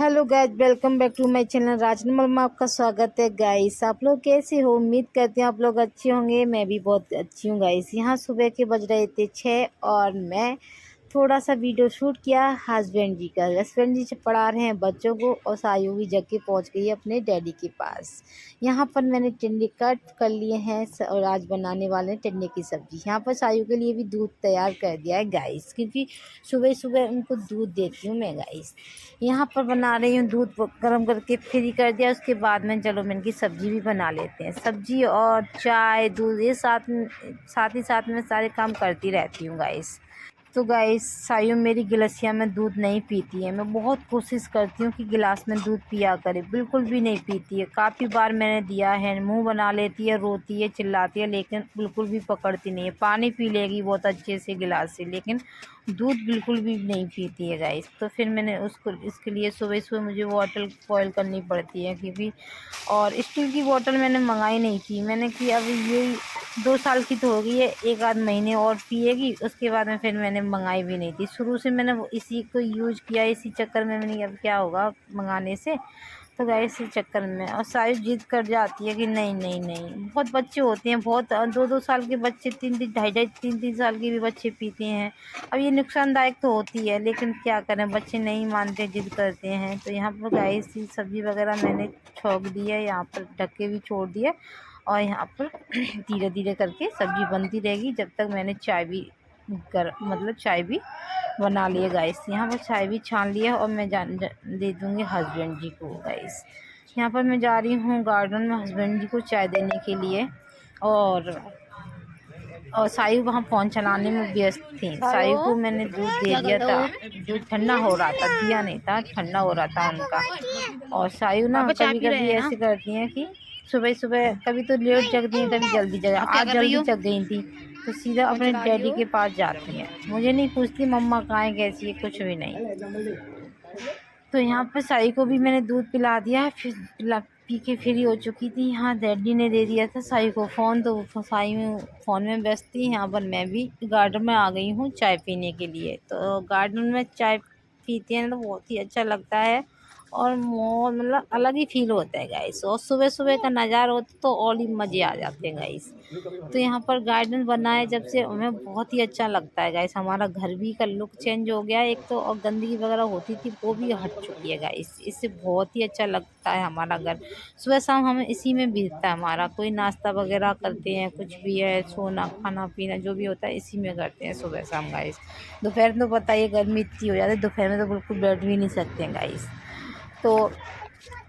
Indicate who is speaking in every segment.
Speaker 1: Hello guys, welcome back to my channel राजनमल में आपका स्वागत है। गाइस आप लोग कैसे हो? उम्मीद करते हैं आप लोग अच्छे होंगे। मैं भी बहुत अच्छी हूँ गाइस। यहाँ सुबह के बज रहे थे 6 और मैं थोड़ा सा वीडियो शूट किया हस्बैंड जी से पढ़ा रहे हैं बच्चों को और सायु भी जग के पहुँच गई है अपने डैडी के पास। यहाँ पर मैंने टिंडे कट कर लिए हैं और आज बनाने वाले हैं टिंडे की सब्ज़ी। यहाँ पर सायु के लिए भी दूध तैयार कर दिया है गाइस, क्योंकि सुबह सुबह उनको दूध देती हूँ मैं गाइस। यहाँ पर बना रही हूँ, दूध गर्म करके फ्री कर दिया। उसके बाद में चलो मैं इनकी सब्ज़ी भी बना लेते हैं। सब्ज़ी और चाय दूध ये साथ ही साथ में सारे काम करती रहती हूँ गाइस। तो गाइस सायु मेरी गिलसिया में दूध नहीं पीती है। मैं बहुत कोशिश करती हूँ कि गिलास में दूध पिया करे, बिल्कुल भी नहीं पीती है। काफ़ी बार मैंने दिया है, मुंह बना लेती है, रोती है, चिल्लाती है, लेकिन बिल्कुल भी पकड़ती नहीं है। पानी पी लेगी बहुत अच्छे से गिलास से, लेकिन दूध बिल्कुल भी नहीं पीती है गाइस। तो फिर मैंने उसको इसके लिए सुबह सुबह मुझे बॉटल बॉयल करनी पड़ती है, क्योंकि और स्टील की बोतल मैंने मंगाई नहीं थी। मैंने कि अब ये 2 साल की तो हो गई है, एक आध महीने और पिएगी। उसके बाद में फिर मैंने मंगाई भी नहीं थी। शुरू से मैंने इसी को यूज़ किया, इसी चक्कर में मैंने अब क्या होगा मंगाने से। तो गाइस इसी चक्कर में और सारी जिद कर जाती है कि नहीं नहीं नहीं। बहुत बच्चे होते हैं, बहुत 2-2 साल के बच्चे, 3-3 ढाई-ढाई 3-3 साल के भी बच्चे पीते हैं। अब ये नुकसानदायक तो होती है, लेकिन क्या करें, बच्चे नहीं मानते, जिद करते हैं। तो यहाँ पर गाइस सब्ज़ी वगैरह मैंने छोंक दी है, यहाँ पर ढक के भी छोड़ दिया और यहाँ पर धीरे धीरे करके सब्ज़ी बनती रहेगी जब तक मैंने चाय भी चाय भी बना लिए गाइस। यहाँ पर चाय भी छान लिया और मैं दे दूँगी हस्बैंड जी को गाइस। यहाँ पर मैं जा रही हूँ गार्डन में हस्बैंड जी को चाय देने के लिए। और सायु वहाँ फ़ोन चलाने में व्यस्त थी। सायु को मैंने दूध दे दिया था, दूध ठंडा हो रहा था, दिया नहीं था, ठंडा हो रहा था उनका। और सायु ना कभी कभी ऐसे करती हैं कि सुबह सुबह कभी तो लेट जगती हैं, कभी जल्दी आज जल्दी जग गई थी तो सीधा अपने डैडी के पास जाती हैं। मुझे नहीं पूछती मम्मा कहाँ है, कैसी है, कुछ भी नहीं। तो यहाँ पर साई को भी मैंने दूध पिला दिया है, फिर पी के फ्री हो चुकी थी। यहाँ डैडी ने दे दिया था साई को फ़ोन, तो साई में फ़ोन में व्यस्त थी। यहाँ पर मैं भी गार्डन में आ गई हूँ चाय पीने के लिए। तो गार्डन में चाय पीते हैं तो बहुत ही अच्छा लगता है और मतलब अलग ही फील होता है गाइस। और सुबह सुबह का नज़ारा होता तो और ही मज़े आ जाते हैं गाइस। तो यहाँ पर गार्डन बना है जब से हमें बहुत ही अच्छा लगता है गाइस। हमारा घर भी का लुक चेंज हो गया है एक तो, और गंदगी वगैरह होती थी वो भी हट चुकी है गाइस। इससे बहुत ही अच्छा लगता है हमारा घर। सुबह शाम हमें इसी में बीतता है हमारा। कोई नाश्ता वगैरह करते हैं, कुछ भी है, सोना खाना पीना जो भी होता है इसी में करते हैं सुबह शाम गाइस। दोपहर तो बताइए गर्मी इतनी हो जाती है, दोपहर में तो बिल्कुल बैठ भी नहीं सकते हैं गाइस। तो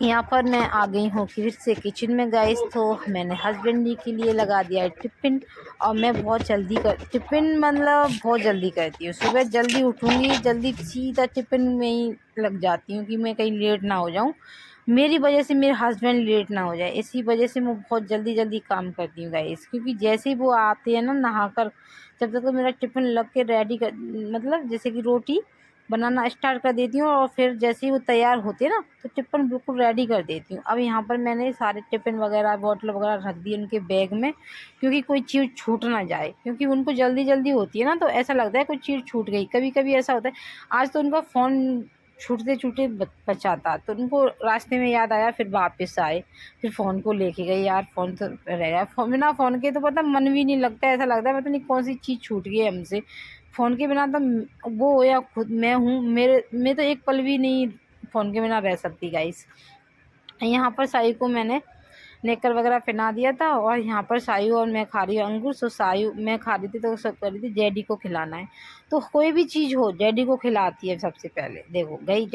Speaker 1: यहाँ पर मैं आ गई हूँ फिर से किचन में गाइस। तो मैंने हस्बैंड जी के लिए लगा दिया है टिफ़िन। और मैं बहुत जल्दी टिफ़िन मतलब बहुत जल्दी करती हूँ। सुबह जल्दी उठूँगी, जल्दी सीधा टिफ़िन में ही लग जाती हूँ कि मैं कहीं लेट ना हो जाऊँ, मेरी वजह से मेरे हस्बैंड लेट ना हो जाए। इसी वजह से मैं बहुत जल्दी जल्दी काम करती हूँ गाइस, क्योंकि जैसे ही वो आते हैं ना नहाकर, जब तक तो मेरा टिफ़िन लग के रेडी कर मतलब जैसे कि रोटी बनाना स्टार्ट कर देती हूँ और फिर जैसे ही वो तैयार होते हैं ना तो टिफ़िन बिल्कुल रेडी कर देती हूँ। अब यहाँ पर मैंने सारे टिफ़िन वगैरह बॉटल वगैरह रख दिए उनके बैग में, क्योंकि कोई चीज़ छूट ना जाए, क्योंकि उनको जल्दी जल्दी होती है ना तो ऐसा लगता है कोई चीज़ छूट गई। कभी कभी ऐसा होता है, आज तो उनका फ़ोन छूटते छूटते बचा था तो उनको रास्ते में याद आया, फिर वापस आए, फिर फ़ोन को लेके गए। यार फ़ोन तो रह गया, बिना फ़ोन के तो पता मन भी नहीं लगता, ऐसा लगता है पता नहीं कौन सी चीज़ छूट गई है हमसे। फ़ोन के बिना तो वो हो या खुद मैं हूँ, मैं तो एक पल भी नहीं फ़ोन के बिना रह सकती गाइस। यहाँ पर सायु को मैंने नेकर वगैरह पहना दिया था और यहाँ पर सायु और मैं खा रही हूँ अंगूर। सो सायु मैं खा रही थी तो सब कर रही थी डैडी को खिलाना है। तो कोई भी चीज़ हो डैडी को खिलाती है सबसे पहले। देखो गई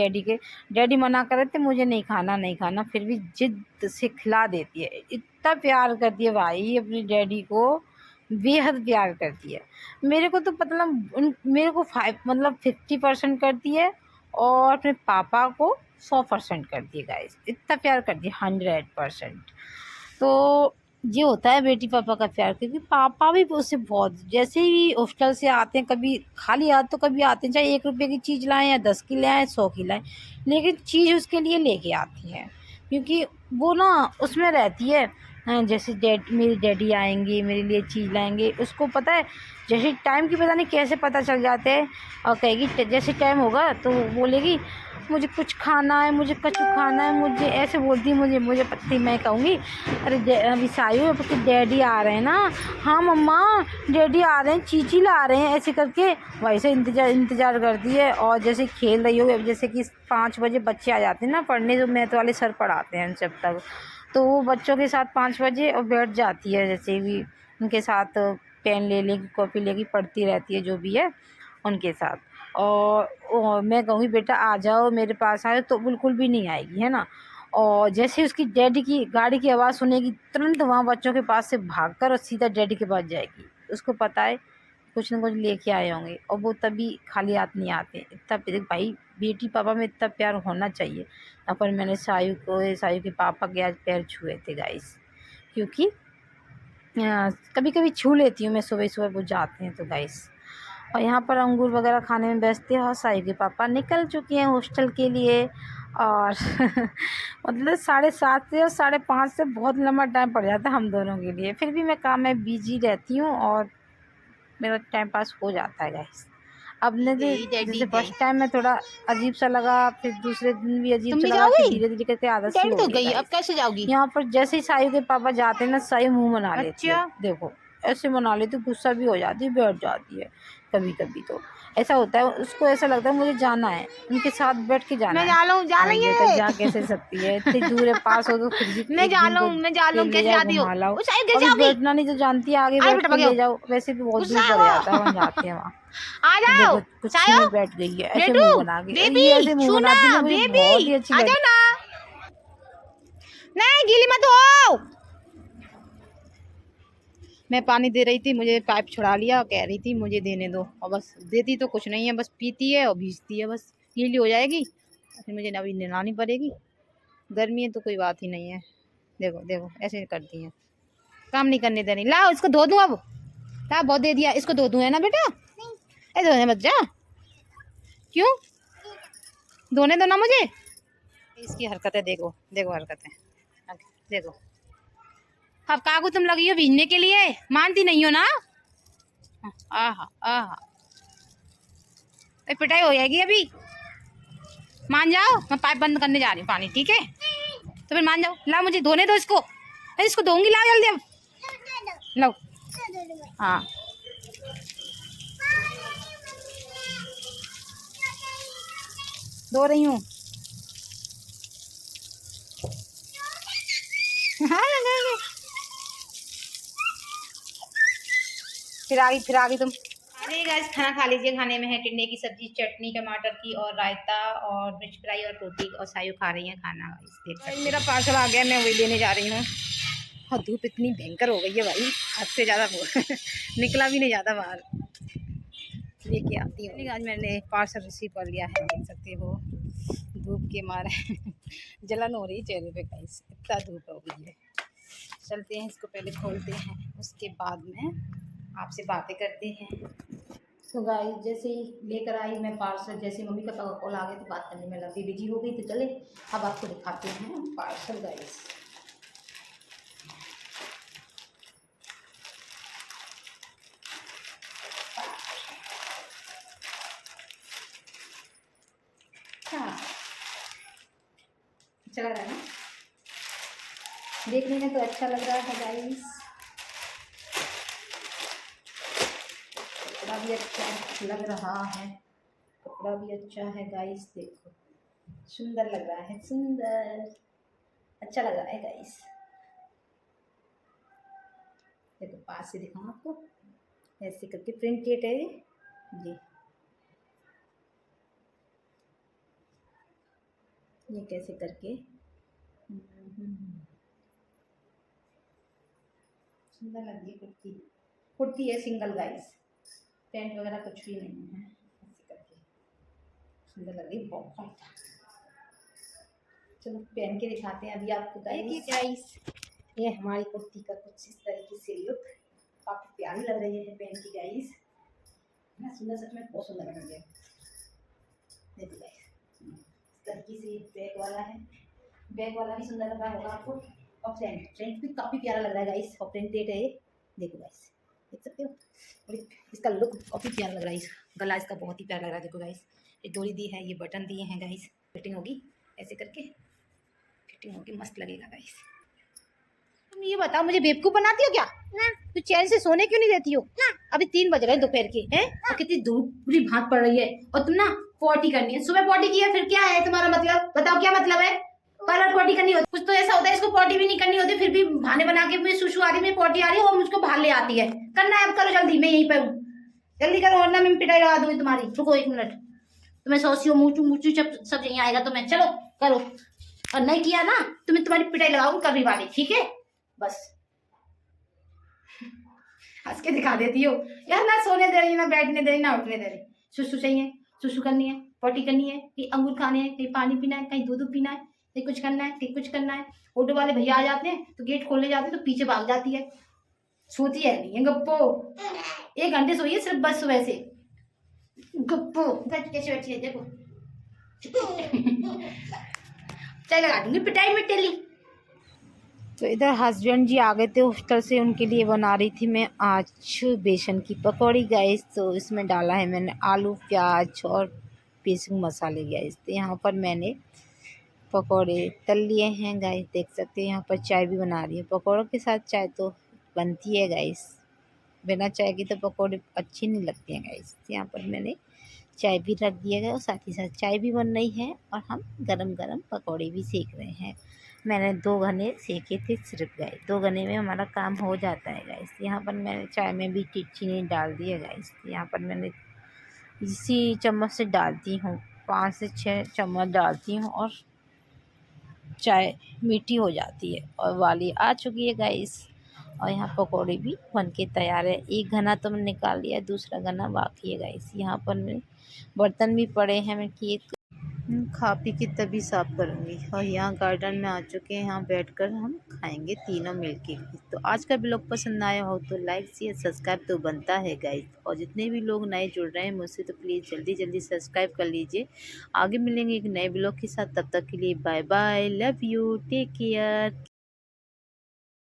Speaker 1: डैडी मना कर रहे थे मुझे नहीं खाना नहीं खाना, फिर भी जिद से खिला देती है। इतना प्यार करती है भाई अपनी डैडी को, बेहद प्यार करती है। मेरे को तो मतलब मेरे को 50% करती है और अपने पापा को 100% करती है गाइस। इतना प्यार करती है 100%। तो ये होता है बेटी पापा का प्यार, क्योंकि पापा भी उससे बहुत, जैसे ही हॉस्टल से आते हैं कभी खाली हाथ तो कभी आते हैं, चाहे 1 रुपये की चीज़ लाएं या 10 की लाएं 100 की लाएं, लेकिन चीज़ उसके लिए लेके आती हैं, क्योंकि वो ना उसमें रहती है। हाँ, जैसे मेरी डैडी आएंगे मेरे लिए चीज़ लाएंगे, उसको पता है जैसे टाइम की पता नहीं कैसे पता चल जाते हैं। और कहेगी जैसे टाइम होगा तो बोलेगी मुझे कुछ खाना है, मुझे कछु खाना है, मुझे ऐसे बोलती है। मुझे पत्ती मैं कहूँगी अरे अभी सायु कि डैडी आ रहे हैं ना। हाँ मम्मा डैडी आ रहे हैं, चीची ला रहे हैं, ऐसे करके वैसे इंतज़ार करती है। और जैसे खेल रही हो, जैसे कि 5 बजे बच्चे आ जाते हैं ना पढ़ने, जो मैथ वाले सर पढ़ाते हैं जब तक, तो वो बच्चों के साथ 5 बजे और बैठ जाती है, जैसे भी उनके साथ पेन ले लेगी, कॉपी लेगी, पढ़ती रहती है जो भी है उनके साथ। और मैं कहूँगी बेटा आ जाओ मेरे पास आओ, तो बिल्कुल भी नहीं आएगी, है ना। और जैसे उसकी डैडी की गाड़ी की आवाज़ सुनेगी, तुरंत वहाँ बच्चों के पास से भागकर और सीधा डैडी के पास जाएगी। उसको पता है कुछ न कुछ लेके आए होंगे, और वो तभी खाली हाथ नहीं आते। इतना भाई बेटी पापा में इतना प्यार होना चाहिए। यहाँ पर मैंने सायु के पापा के आज पैर छुए थे गाइस, क्योंकि कभी कभी छू लेती हूँ मैं, सुबह सुबह वो जाते हैं तो गाइस। और यहाँ पर अंगूर वगैरह खाने में व्यस्त थे, और सायु के पापा निकल चुके हैं हॉस्टल के लिए। और मतलब 7:30 से और 5:30 से बहुत लंबा टाइम पड़ जाता है हम दोनों के लिए। फिर भी मैं काम में बिजी रहती हूँ और मेरा टाइम पास हो जाता है गाइस। अब ने जैसे फर्स्ट टाइम में थोड़ा अजीब सा लगा, फिर दूसरे दिन भी अजीब सा लगा, फिर धीरे धीरे करके आदत सी हो गई।
Speaker 2: अब कैसे जाओगी?
Speaker 1: यहाँ पर जैसे ही सायु के पापा जाते हैं ना, सायु मुंह बना लेती है। देखो ऐसे बना लेती, गुस्सा भी हो जाती है, बैठ जाती है कभी कभी। तो ऐसा होता है, उसको ऐसा लगता है मुझे जाना है, उनके साथ बैठ के जाना है। जा कैसे सकती है, इतनी दूर है, पास हो तो फिर भी बैठना नहीं तो जानती है, आगे बैठ के ले जाओ, वैसे भी बहुत दूर पड़ जाता है, वहाँ जाते हैं वहाँ। देखो कुछ में बैठ गई है, ऐसे मुंह बना के, ऐसे मुंह बनाती है, मुझे बहुत ही अच्छी लगती है।
Speaker 2: नहीं गीली मत हो। मैं पानी दे रही थी, मुझे पाइप छुड़ा लिया, कह रही थी मुझे देने दो, और बस देती तो कुछ नहीं है, बस पीती है और भीजती है, बस गीली हो जाएगी फिर मुझे अभी नहलानी पड़ेगी। गर्मी है तो कोई बात ही नहीं है। देखो देखो ऐसे करती हैं, काम नहीं करने देनी। लाओ इसको धो दूँ, अब ला बहुत दे दिया, इसको धो दूँ है ना बेटा, ऐसे धोने मत जा। क्यों धोने दो ना मुझे। इसकी हरकतें देखो, देखो हरकतें देखो। अब काकू तुम लगी हो भीजने के लिए, मानती नहीं हो ना। आहा आहा पिटाई हो जाएगी अभी, मान जाओ। मैं पाइप बंद करने जा रही हूँ पानी, ठीक है तो फिर मान जाओ। ला मुझे धोने दो इसको, इसको धोऊंगी, लाओ जल्दी अब लो। हाँ धो रही हूँ। फिर आ गई तुम। अरे गाइस खाना खा लीजिए। खाने में है टिंडे की सब्जी, चटनी टमाटर की, और रायता और मिर्च फ्राई और रोटी, और सायु खा रही है खाना। देख मेरा पार्सल आ गया, मैं वही लेने जा रही हूँ। और धूप इतनी भयंकर हो गई है भाई, हद से ज़्यादा निकला भी नहीं जाता बाहर। लेके आती हूँ। आज मैंने पार्सल रिसीव कर लिया है, देख सकते हो धूप के मारे जलन हो रही चेहरे पे गाइस, इतना धूप हो गई है। चलते हैं, इसको पहले खोलते हैं, उसके बाद में आपसे बातें करते हैं। तो गाइस जैसे ही लेकर आई मैं पार्सल, जैसे मम्मी का कॉल आ गया तो बात करने में लगी, बिजी हो गई। तो चले अब आपको दिखाते हैं पार्सल गाइस। अच्छा लग रहा है ना, देखने में तो अच्छा लग रहा है गाइस। कपड़ा भी अच्छा लग रहा है, कपड़ा भी अच्छा है गाइस, देखो सुंदर लग रहा है, सुंदर अच्छा लग रहा है गाइस। देखो पास से दिखाऊं आपको, ऐसे करके प्रिंटेड है जी। ये कैसे करके सुंदर लग रही है कुर्ती। कुर्ती है सिंगल गाइस, पैंट वगैरह कुछ भी नहीं है, ऐसे करके सुंदर लग रही है बहुत। चलो पहन के दिखाते हैं अभी आपको गाइस। ये हमारी कुर्ती का कुछ इस तरीके से लुक, काफी प्यारी लग रही है पहन की गाइस, ना सुंदर, सच में बहुत सुंदर लग रही है। देखो गाइस इस तरीके से बैक वाला है, बैक वाला भी सुंदर लग रहा होगा आपको, और फ्रंट भी काफी प्यारा लग रहा है गाइस, और प्रिंटेड है। देखो गाइस देख सकते हो, और इसका लुक काफी प्यारा लग रहा है। गला इसका बहुत ही प्यारा लग रहा है। देखो गाइस ये डोरी दी है, ये बटन दिए हैं गाइस, फिटिंग होगी ऐसे करके, फिटिंग होगी, मस्त लगेगा गाइस। तुम ये बताओ, मुझे बेवकूफ बनाती हो क्या? ना। तू चैन से सोने क्यों नहीं देती हो? ना। अभी 3 बज रहे हैं दोपहर के, हैं? और कितनी धूप पूरी भांत पड़ रही है, और तुम ना पॉटी करनी है। सुबह पॉटी की है, फिर क्या है तुम्हारा मतलब? बताओ क्या मतलब है? पहले पॉटी करनी होती, कुछ तो ऐसा होता है इसको पॉटी भी नहीं करनी होती, फिर भी बहाने बना के मुझे सुसु आ रही, मुझे पॉटी आ रही है और मुझको बाहर ले आती है। करना है अब, करो जल्दी, मैं यहीं पे हूँ, जल्दी करो वरना मैं पिटाई लगा दूंगी तुम्हारी। रुको 1 मिनट, तुम्हें सोचियो मुचू मुचू सब यहीं आएगा तो मैं, चलो करो, और नहीं किया ना तो मैं तुम्हारी पिटाई लगाऊंगी करने वाली, ठीक है? बस हंस के दिखा देती हो यार, ना सोने दे रही, ना बैठने दे रही, ना उठने दे रही। सुसु चाहिए, सुसु करनी है, पॉटी करनी है, कहीं अंगूर खाने हैं, कहीं पानी पीना है, कहीं दूध पीना है, कहीं कुछ करना है, कहीं कुछ करना है। ऑटो वाले भैया आ जाते हैं तो गेट खोलने जाते हैं तो पीछे भाग जाती है, सोती है नहीं है गप्पो। 1 घंटे सोई है सिर्फ बस सुबह से, गप्पो कैसे बैठी है देखो। चल लगा दूंगी पिटाई में टेली।
Speaker 1: तो इधर हस्बैंड जी आ गए थे हॉस्टल से, उनके लिए बना रही थी मैं आज बेसन की पकौड़ी गाइस। तो इसमें डाला है मैंने आलू, प्याज और बेसिक मसाले गाइस। तो यहाँ पर मैंने पकौड़े तल लिए हैं गाइस, देख सकते हैं। यहाँ पर चाय भी बना रही है, पकौड़ों के साथ चाय तो बनती है गाइस, बिना चाय की तो पकौड़े अच्छी नहीं लगती हैं गाइस। यहाँ पर मैंने चाय भी रख दिया गया और साथ ही साथ चाय भी बन रही है और हम गरम गरम पकौड़े भी सेक रहे हैं। मैंने 2 गने सेके थे सिर्फ गाइस, 2 गने में हमारा काम हो जाता है गाइस। यहाँ पर मैंने चाय में भी चीनी डाल दी है गाइस। यहाँ पर मैंने इसी चम्मच से डालती हूँ, 5 से 6 चम्मच डालती हूँ और चाय मीठी हो जाती है। और वाली आ चुकी है गाइस, और यहाँ पकौड़े भी बन के तैयार है। एक घना तो मैंने निकाल लिया, दूसरा घना बाकी है गाइस। यहाँ पर मेरे बर्तन भी पड़े हैं, मैं कि खा पी के तभी साफ करूँगी। और यहाँ गार्डन में आ चुके हैं, यहाँ बैठकर हम खाएंगे तीनों मिलके। तो आज का ब्लॉग पसंद आया हो तो लाइक शेयर सब्सक्राइब तो बनता है गाइस। और जितने भी लोग नए जुड़ रहे हैं मुझसे तो प्लीज़ जल्दी जल्दी सब्सक्राइब कर लीजिए। आगे मिलेंगे एक नए ब्लॉग के साथ, तब तक के लिए bye bye, love you, take care.